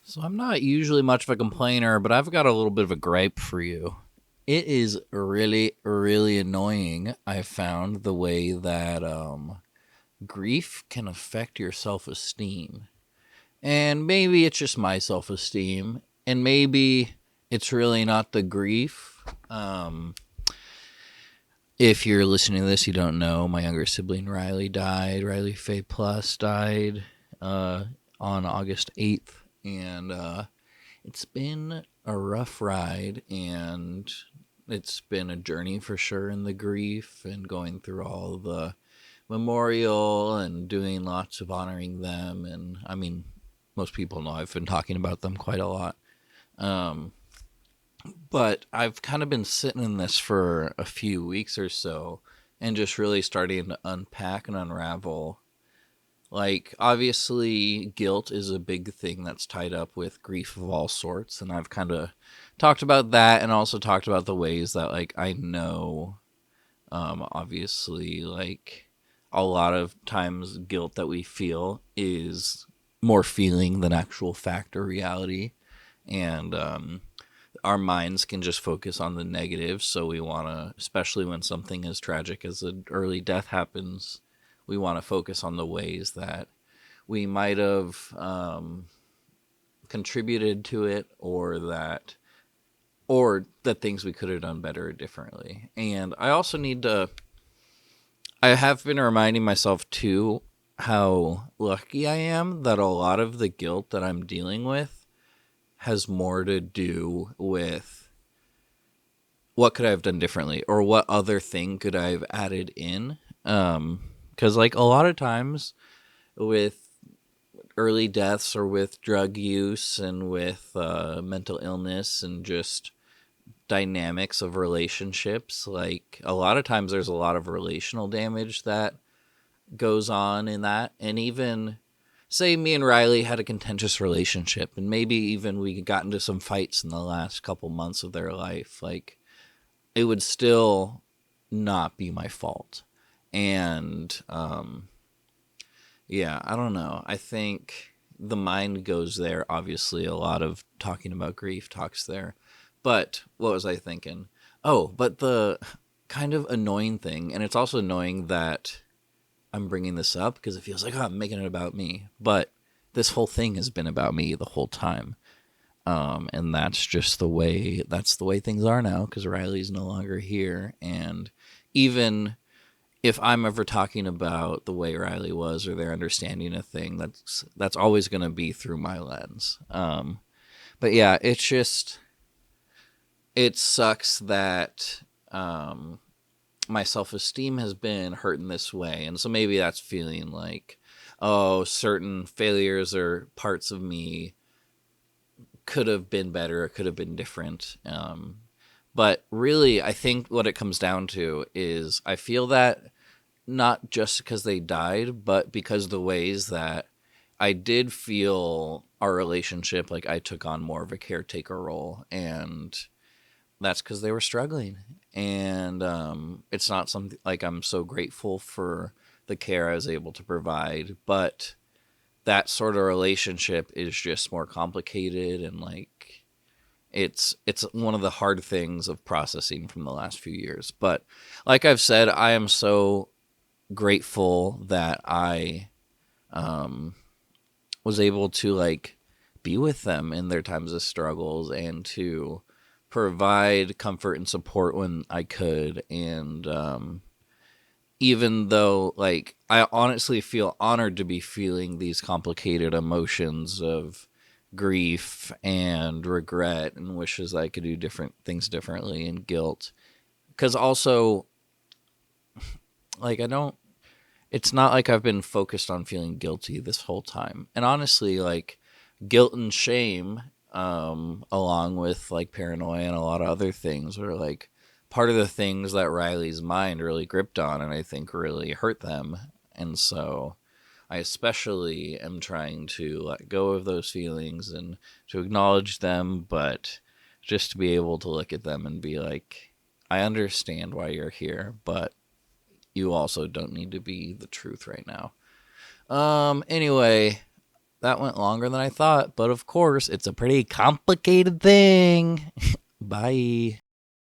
So I'm not usually much of a complainer, but I've got a little bit of a gripe for you. It is really, really annoying. I found the way that grief can affect your self esteem. And maybe it's just my self esteem, and maybe it's really not the grief. If you're listening to this, you don't know, my younger sibling Riley died. Riley Faye Plus died uh, on August 8th. And it's been a rough ride, and it's been a journey for sure in the grief and going through all the memorial and doing lots of honoring them. And I mean, most people know I've been talking about them quite a lot. Um, but I've kind of been sitting in this for a few weeks or so and just really starting to unpack and unravel. Like, obviously, guilt is a big thing that's tied up with grief of all sorts. And I've kind of talked about that and also talked about the ways that, like, I know, obviously, like, a lot of times guilt that we feel is more feeling than actual fact or reality. And our minds can just focus on the negative. So we want to, especially when something as tragic as an early death happens, we want to focus on the ways that we might have contributed to it, or that things we could have done better or differently. And I also need to, I have been reminding myself too how lucky I am that a lot of the guilt that I'm dealing with has more to do with what could I have done differently, or what other thing could I have added in. Because like a lot of times with early deaths or with drug use and with mental illness and just dynamics of relationships, like a lot of times there's a lot of relational damage that goes on in that. And even say me and Riley had a contentious relationship and maybe even we got into some fights in the last couple months of their life, like it would still not be my fault. And yeah, I don't know. I think the mind goes there. Obviously, a lot of talking about grief talks there. But what was I thinking? Oh, but the kind of annoying thing, and it's also annoying that I'm bringing this up because it feels like, oh, I'm making it about me. But this whole thing has been about me the whole time. And that's the way things are now because Riley's no longer here. And even if I'm ever talking about the way Riley was or their understanding of thing, that's always going to be through my lens. But yeah, it sucks that my self esteem has been hurt in this way, and so maybe that's feeling like, oh, certain failures or parts of me could have been better, it could have been different. But really, I think what it comes down to is I feel that not just because they died, but because the ways that I did feel our relationship, like I took on more of a caretaker role, and that's because they were struggling. And it's not something like I'm so grateful for the care I was able to provide, but that sort of relationship is just more complicated and like it's one of the hard things of processing from the last few years. But like I've said, I am so grateful that I was able to like be with them in their times of struggles and to provide comfort and support when I could. And even though like I honestly feel honored to be feeling these complicated emotions of grief and regret and wishes I could do different things differently and guilt, because also like I don't, it's not like I've been focused on feeling guilty this whole time. And honestly, like guilt and shame, along with like paranoia and a lot of other things, are like part of the things that Riley's mind really gripped on and I think really hurt them. And so I especially am trying to let go of those feelings and to acknowledge them, but just to be able to look at them and be like, I understand why you're here, but you also don't need to be the truth right now. Anyway, that went longer than I thought, but of course, it's a pretty complicated thing. Bye.